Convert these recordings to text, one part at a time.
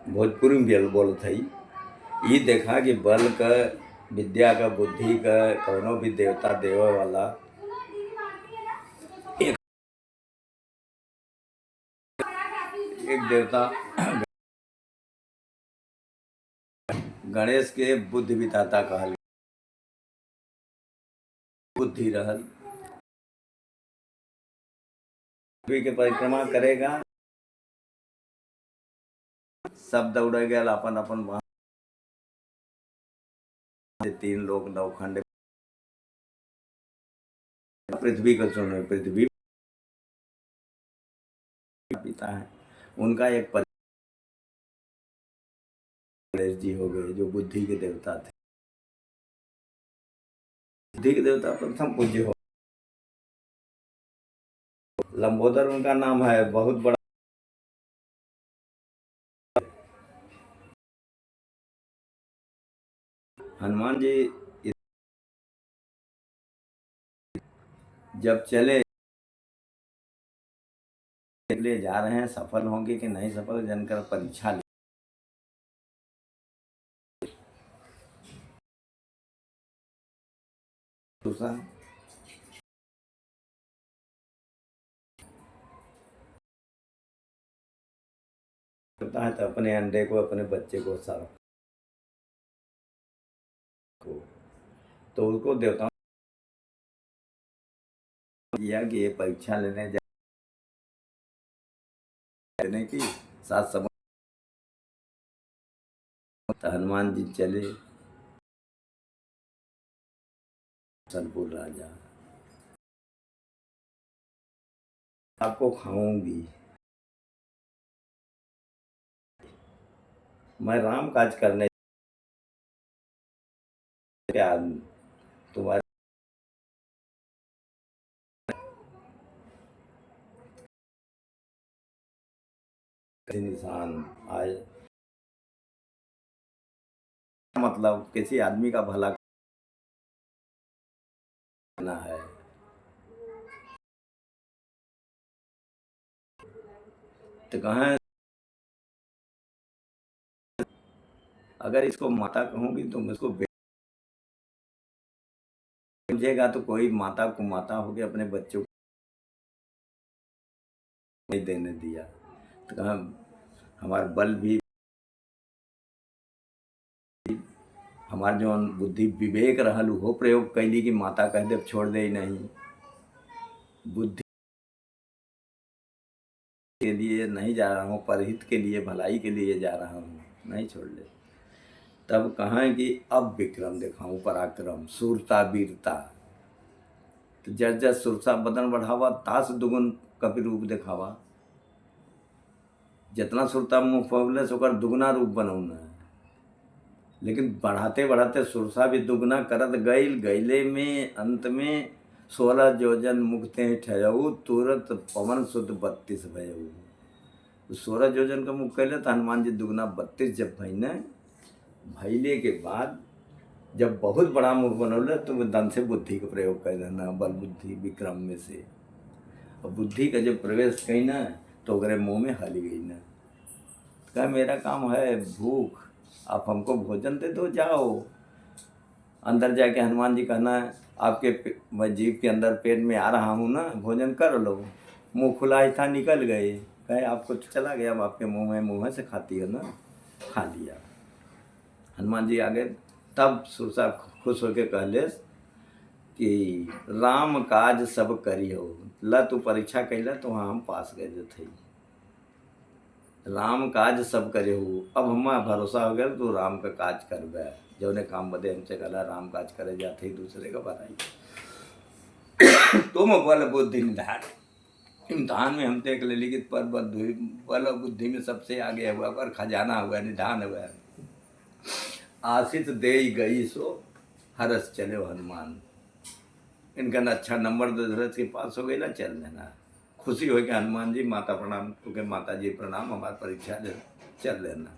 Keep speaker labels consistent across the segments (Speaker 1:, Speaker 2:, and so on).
Speaker 1: भोजपुरी में बोलत हई। ई देखा कि बल क, विद्या क, बुद्धि क कौनो भी देवता देवे वाला एक, एक देवता गणेश के बुद्धि विधाता कहल। बुद्धि रहल, पृथ्वी के परिक्रमा करेगा, सब दौड़े गए अपन अपन वहां। 3 लोक नवखंड पृथ्वी को सुनो, पृथ्वी पिता है उनका एक गणेश जी हो गए जो बुद्धि के देवता थे। बुद्धि के देवता प्रथम पूज्य हो। लंबोदर उनका नाम है, बहुत बड़ा। हनुमान जी जब चले ले जा रहे हैं, सफल होंगे कि नहीं सफल जानकर परीक्षा ले। दूसरा करता है तो अपने अंडे को, अपने बच्चे को साफ को, तो उसको देवताओं किया कि ये परीक्षा लेने जाने की साथ समय। तो हनुमान जी चले, सनपुर राजा आपको खाऊंगी, मैं राम काज करने तुम्हारे निशान आए, मतलब किसी आदमी का भला करना है। तो कहें अगर इसको माता कहूंगी तो मुझको समझेगा, तो कोई माता को माता हो गया, अपने बच्चों को नहीं देने दिया। तो कहा हमारा बल भी, हमार जो बुद्धि विवेक रहल हो प्रयोग कैली कि माता कह दे छोड़ दे नहीं। बुद्धि के लिए नहीं जा रहा हूँ, परहित के लिए, भलाई के लिए जा रहा हूँ, नहीं छोड़ ले। तब कहें कि अब विक्रम दिखाऊं, पराक्रम, सूरता, वीरता। तो जस जस सुरसा बदन बढ़ावा, तास दुगुन कपि रूप दिखावा। जितना सुरता मुँह पवले से दुगुना रूप बनौना है। लेकिन बढ़ाते बढ़ाते सुरसा भी दुगना करत गईल, गईले में अंत में 16 योजन मुक्ते ठहरऊ, तुरंत पवन शुद्ध 32 भयऊ। 16 योजन का मुख कैले तो हनुमान जी दुगना 32 जब भईने, भैले के बाद जब बहुत बड़ा मुख बनौले तो वो दम से बुद्धि का प्रयोग कर देना, बल बुद्धि विक्रम में से। और बुद्धि का जब प्रवेश कही ना तो अगरे मुँह में हल गई ना। कहा मेरा काम है भूख, आप हमको भोजन दे दो, जाओ। अंदर जाके हनुमान जी कहना है आपके मैं जीभ के अंदर पेट में आ रहा हूँ ना, भोजन कर लो। मुंह खुला ही था, निकल गए। कहे आपको चला गया, अब आपके मुंह में, मुँह से खाती है ना, खा लिया। हनुमान जी आगे तब सुरसा खुश होके कहले कि राम काज सब करी हो। ला तू परीक्षा कैला तो वहाँ हम पास गए थे। राम काज सब करे हो, अब हमारा भरोसा हो गया तो राम का काज करबे। जो ने काम बदे हमसे कहला राम काज करे जाते ही दूसरे का बनाई। तुम बल बुद्धि निधान, इम्तहान में हम देख ले, लेकिन पर बल और बुद्धि में सबसे आगे हुआ, पर खजाना हुआ, निधान हुआ। आशित दे गई सो हरस चले हनुमान। इनका ना अच्छा नंबर दशरथ के पास हो गई ना, चल लेना। खुशी हो गया हनुमान जी, माता प्रणाम, क्योंकि माता जी प्रणाम, हमारी परीक्षा ले, चल लेना।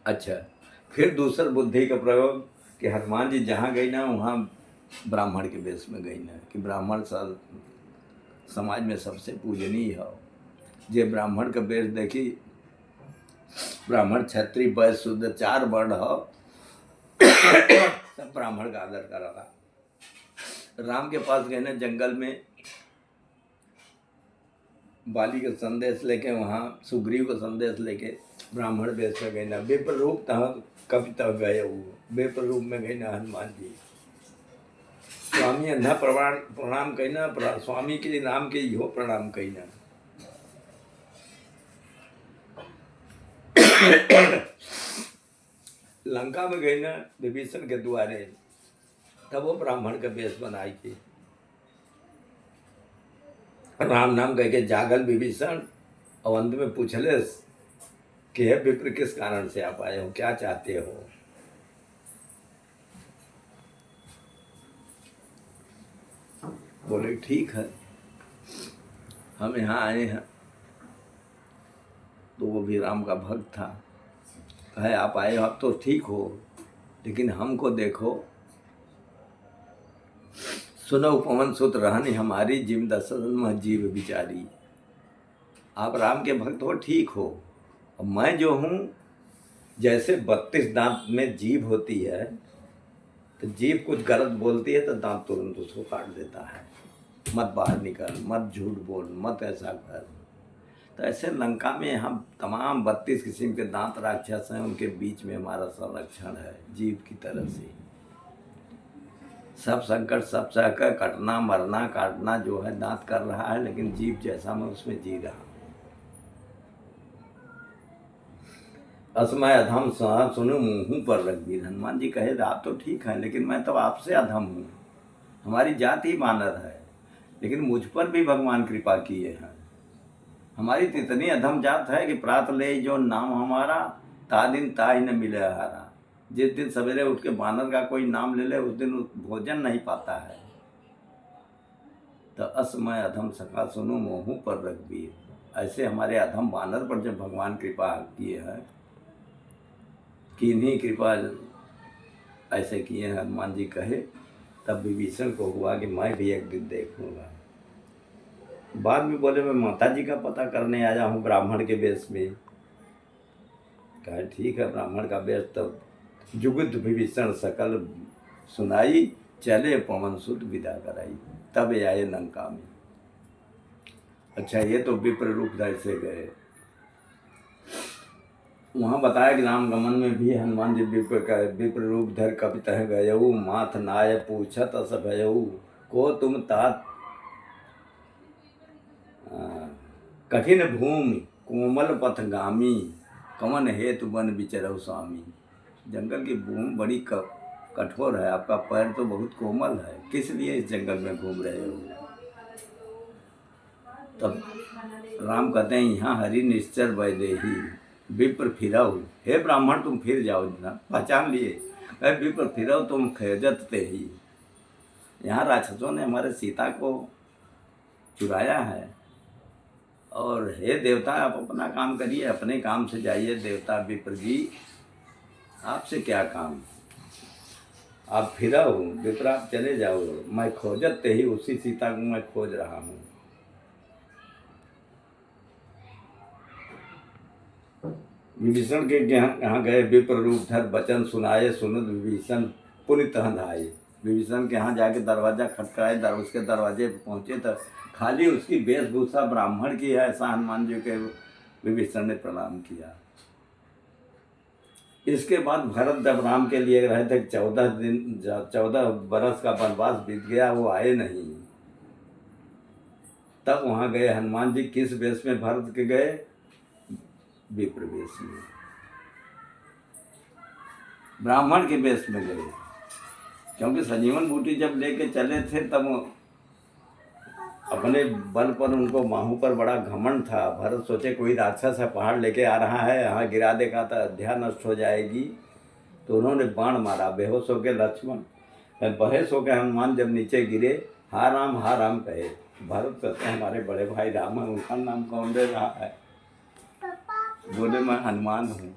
Speaker 1: अच्छा, फिर दूसर बुद्धि का प्रयोग कि हनुमान जी जहाँ गई ना वहाँ ब्राह्मण के वेश में गई ना, कि ब्राह्मण समाज में सबसे पूजनीय हो। जे ब्राह्मण का वेश देखी ब्राह्मण क्षत्रिय वैश्य शूद्र 4 वर्ण हो, सब ब्राह्मण का आदर करा था। राम के पास गए ना जंगल में, बाली का संदेश लेके, वहाँ सुग्रीव का संदेश लेके ब्राह्मण वेश में गए ना, विप्र रूप था कविता गए वो, विप्र रूप में गए ना हनुमान जी। स्वामी अंधा प्रणाम कहना, स्वामी के नाम के इहो प्रणाम कहना। लंका में गई ना विभीषण के द्वारे, तब वो ब्राह्मण का वेश बनाई थी, राम नाम कह के जागल विभीषण, और अंत में पूछले कि हे विप्र किस कारण से आप आए हो, क्या चाहते हो। बोले ठीक है, हम यहाँ आए हैं। तो वो भी राम का भक्त था, कहे आप आए हो, आप तो ठीक हो, लेकिन हमको देखो, सुनो पवन सुत रहनी हमारी, जिम दसन जीव बिचारी। आप राम के भक्त हो, ठीक हो, और मैं जो हूँ, जैसे 32 दांत में जीभ होती है, तो जीभ कुछ गलत बोलती है तो दांत तुरंत उसको काट देता है, मत बाहर निकल, मत झूठ बोल, मत ऐसा कर। तो ऐसे लंका में हम तमाम 32 किस्म के दांत राक्षस हैं, उनके बीच में हमारा संरक्षण है जीव की तरह से। सब संकट सब सहकर कटना मरना काटना जो है दांत कर रहा है, लेकिन जीव जैसा मैं उसमें जी रहा हूँ। असमय अधम सुनो मुँह पर रघुवीर। हनुमान जी कहे आप तो ठीक हैं, लेकिन मैं तो आपसे अधम हूँ, हमारी जाति ही वानर है, लेकिन मुझ पर भी भगवान कृपा किए हैं। हमारी तो इतनी अधम जात है कि प्रात ले जो नाम हमारा, ता दिन ता ही न मिले हारा। जिस दिन सवेरे उठ के बानर का कोई नाम ले ले, उस दिन भोजन नहीं पाता है। तो असमय अधम सखा सुनो मोहू पर रघुवीर। ऐसे हमारे अधम बानर पर जब भगवान कृपा किए हैं, किन्हीं कृपा ऐसे किए हैं, हनुमान जी कहे, तब विभीषण को हुआ कि मैं भी एक दिन देखूंगा। बाद में बोले मैं माता जी का पता करने आया हूँ ब्राह्मण के वेश में। कहे ठीक है, ब्राह्मण का वेश। तब जुगुद विभीषण सकल सुनाई, चले पवन सुत विदा कराई, तब ये आए लंका में। अच्छा, ये तो विप्र रूप धर से गए। वहाँ बताया कि राम गमन में भी हनुमान जी विप्र रूप धर कपितः गयऊ, माथ नाय पूछत अस भयऊ, को तुम तात कठिन भूमि कोमल पथगामी, कमन हेतु वन विचरऊ स्वामी। जंगल की भूमि बड़ी कठोर है, आपका पैर तो बहुत कोमल है, किस लिए इस जंगल में घूम रहे हो। तब राम कहते हैं यहाँ हरि निश्चर वैदेही, विप्र फिरऊ। हे ब्राह्मण तुम फिर जाओ, पहचान लिए, विप्र फिरऊ तुम खेजत ते ही। यहाँ राक्षसों ने हमारे सीता को चुराया है, और हे देवता आप अपना काम करिए, अपने काम से जाइए। देवता विप्र जी आपसे क्या काम, आप फिराओ, विप्र आप चले जाओ, मैं खोजत ते ही, उसी सीता को मैं खोज रहा हूँ। विभीषण के यहाँ गए, विप्र रूप धर बचन सुनाए, सुनत विभीषण पुनित धाये। विभीषण के यहाँ जाके दरवाजा खटखटाए, उसके दरवाजे पर पहुँचे तो खाली उसकी वेशभूषा ब्राह्मण की है, ऐसा हनुमान जी के विभीषण ने प्रणाम किया। इसके बाद भरत जब राम के लिए रहे थे, 14 बरस का वनवास बीत गया, वो आए नहीं। तब वहाँ गए हनुमान जी, किस वेश में भरत के गए, विप्र वेश में, ब्राह्मण के वेश में गए। क्योंकि संजीवन बूटी जब लेके चले थे, तब अपने बल पर उनको माहू पर बड़ा घमंड था। भरत सोचे कोई राक्षस है, पहाड़ लेके आ रहा है, यहाँ गिरा देगा तो अध्या नष्ट हो जाएगी। तो उन्होंने बाण मारा, बेहोश हो के लक्ष्मण, बहेश हो के हनुमान जब नीचे गिरे, हा राम कहे। भरत कहते हैं हमारे बड़े भाई राम है, उनका नाम कौन दे रहा है। बोले मैं हनुमान हूँ।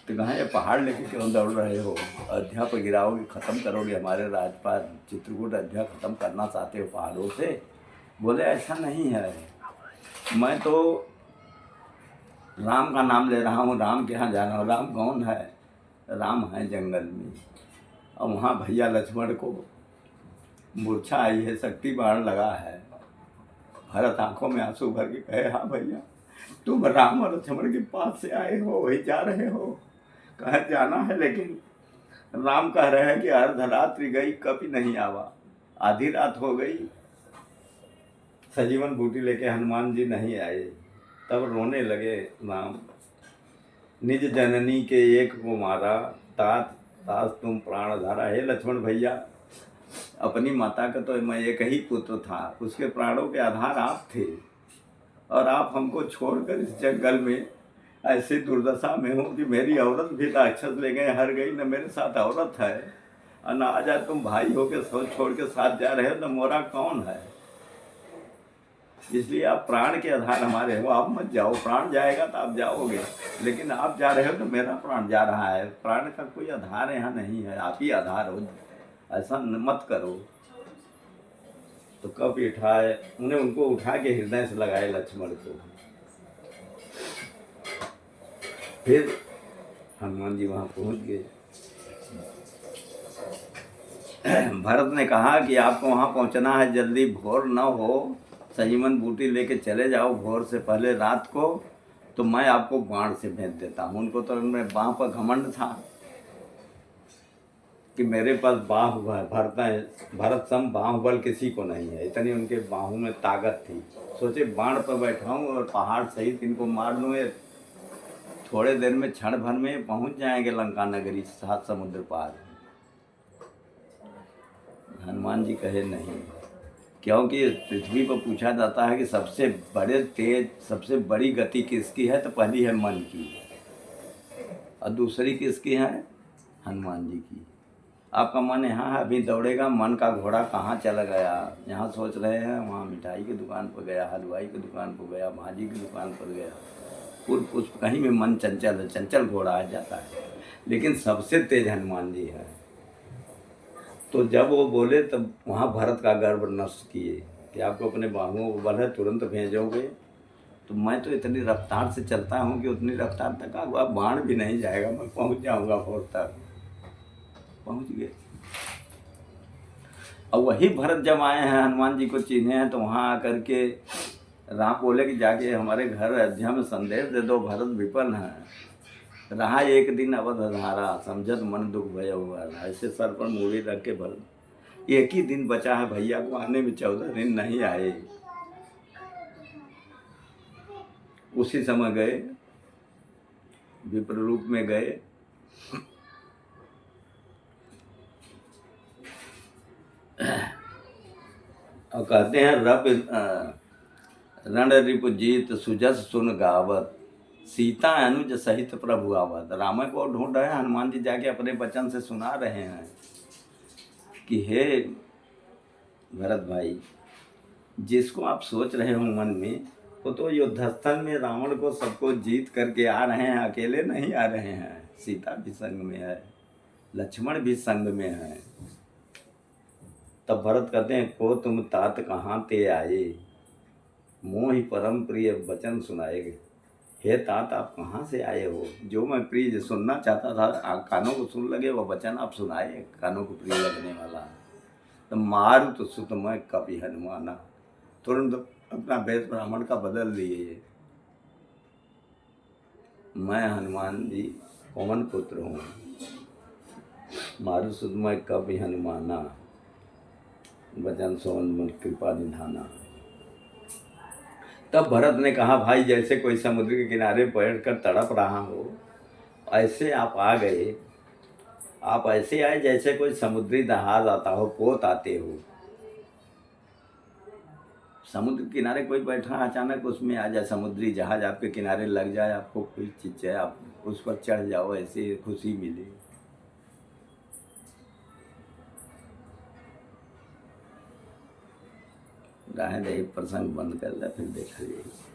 Speaker 1: तो कहाँ ये पहाड़ लेके क्यों दौड़ रहे हो, अयोध्या पर गिराओगे, ख़त्म करोगे हमारे राजपाट चित्रकूट, अयोध्या ख़त्म करना चाहते हो पहाड़ों से। बोले ऐसा नहीं है, मैं तो राम का नाम ले रहा हूँ, राम के यहाँ जा रहा हूँ। राम कौन है? राम है जंगल में। और वहाँ भैया लक्ष्मण को मूर्छा आई है, शक्ति बाण लगा है। भरत आंखों में आंसू भर के कहे, हाँ भैया, तुम राम और लक्ष्मण के पास से आए हो, वही जा रहे हो? कहे जाना है, लेकिन राम कह रहे हैं कि अर्धरात्रि गई कभी नहीं आवा। आधी रात हो गई, सजीवन बूटी लेके हनुमान जी नहीं आए। तब रोने लगे राम, निज जननी के एक को मारा, तात तात तुम प्राण धारा। हे लक्ष्मण भैया, अपनी माता का तो मैं एक ही पुत्र था, उसके प्राणों के आधार आप थे, और आप हमको छोड़कर इस जंगल में ऐसी दुर्दशा में हो कि मेरी औरत भी राक्षस ले गए, हर गई, न मेरे साथ औरत है, और न आजा तुम भाई हो के सोच छोड़ के साथ जा रहे हो, तो मोरा कौन है? इसलिए आप प्राण के आधार हमारे हो, आप मत जाओ। प्राण जाएगा तो आप जाओगे, लेकिन आप जा रहे हो तो मेरा प्राण जा रहा है। प्राण का कोई आधार यहाँ नहीं है, आप ही आधार हो, ऐसा मत करो। तो कब उठाए, उन्हें उनको उठा के हृदय से लगाए लक्ष्मण को। फिर हनुमान जी वहाँ पहुँच गए। भरत ने कहा कि आपको वहाँ पहुँचना है, जल्दी भोर न हो, संजीवन बूटी लेके चले जाओ भोर से पहले रात को, तो मैं आपको बाण से भेज देता हूँ। उनको तो उनमें बाह पर घमंड था कि मेरे पास भरत सम बाहुबल किसी को नहीं है, इतनी उनके बाहों में ताकत थी। सोचे बाण पर बैठाऊँ और पहाड़ सहित इनको मार लूँ, थोड़े देर में, क्षण भर में पहुँच जाएंगे लंका नगरी, 7 समुद्र पार। हनुमान जी कहे नहीं, क्योंकि पृथ्वी पर पूछा जाता है कि सबसे बड़े तेज, सबसे बड़ी गति किसकी है, तो पहली है मन की, और दूसरी किसकी है? हनुमान जी की। आपका मन यहाँ है, अभी दौड़ेगा, मन का घोड़ा कहाँ चला गया? यहाँ सोच रहे हैं, वहाँ मिठाई की दुकान पर गया, हलवाई की दुकान पर गया, भाजी की दुकान पर गया, पूर्व पुष्प कहीं में मन चंचल है, चंचल घोड़ा आ जाता है। लेकिन सबसे तेज हनुमान जी है। तो जब वो बोले तब वहाँ भरत का गर्व नष्ट किए कि आपको अपने बाहुओं को बल है, तुरंत भेजोगे? तो मैं तो इतनी रफ्तार से चलता हूँ कि उतनी रफ्तार तक आप बाण भी नहीं जाएगा, मैं पहुँच जाऊँगा भोर तक। पहुँच गए। और वही भरत जब आए हैं, हनुमान जी को चिन्हे हैं, तो वहाँ आकर के राम बोले कि जाके हमारे घर अयोध्या में संदेश दे दो, भरत विपन्न है, रहा एक दिन अवधारा, समझत मन दुख भय हुआ। ऐसे सर पर मूड़ी रख के भरत, एक ही दिन बचा है भैया को आने में, 14 दिन नहीं आए। उसी समय गए, विप्र रूप में गए, और कहते हैं रण रिपु जीत सुजस सुन गावत, सीता अनुज सहित प्रभु आवत। राम को ढूंढ रहे हैं, हनुमान जी जाके अपने वचन से सुना रहे हैं कि हे भरत भाई, जिसको आप सोच रहे हो मन में, वो तो युद्धस्थल में रावण को सबको जीत करके आ रहे हैं, अकेले नहीं आ रहे हैं। सीता भी संग में है, लक्ष्मण भी संग में है। तब भरत कहते हैं, को तुम तात कहाँ ते आए, मोहि परम प्रिय वचन सुनाएगे। हे तात, आप कहाँ से आए हो? जो मैं प्रिय सुनना चाहता था, कानों को सुन लगे, वो वचन आप सुनाए, कानों को प्रिय लगने वाला। तो मारुत सुत मैं कपि हनुमाना, तुरंत अपना वेश ब्राह्मण का बदल लिए। मैं हनुमान जी पवन पुत्र हूँ, मारुत सुत मैं कपि हनुमाना, वचन सोन कृपा निधाना। तब भरत ने कहा, भाई जैसे कोई समुद्र के किनारे बैठकर तड़प रहा हो, ऐसे आप आ गए। आप ऐसे आए जैसे कोई समुद्री जहाज आता हो, पोत आते हो। समुद्र किनारे कोई बैठा, अचानक उसमें आ जाए समुद्री जहाज, आपके किनारे लग जाए, आपको कोई चीज है, आप उस पर चढ़ जाओ, ऐसे खुशी मिले। राह दे प्रसंग बंद कर दिया, फिर देखा जाएगा।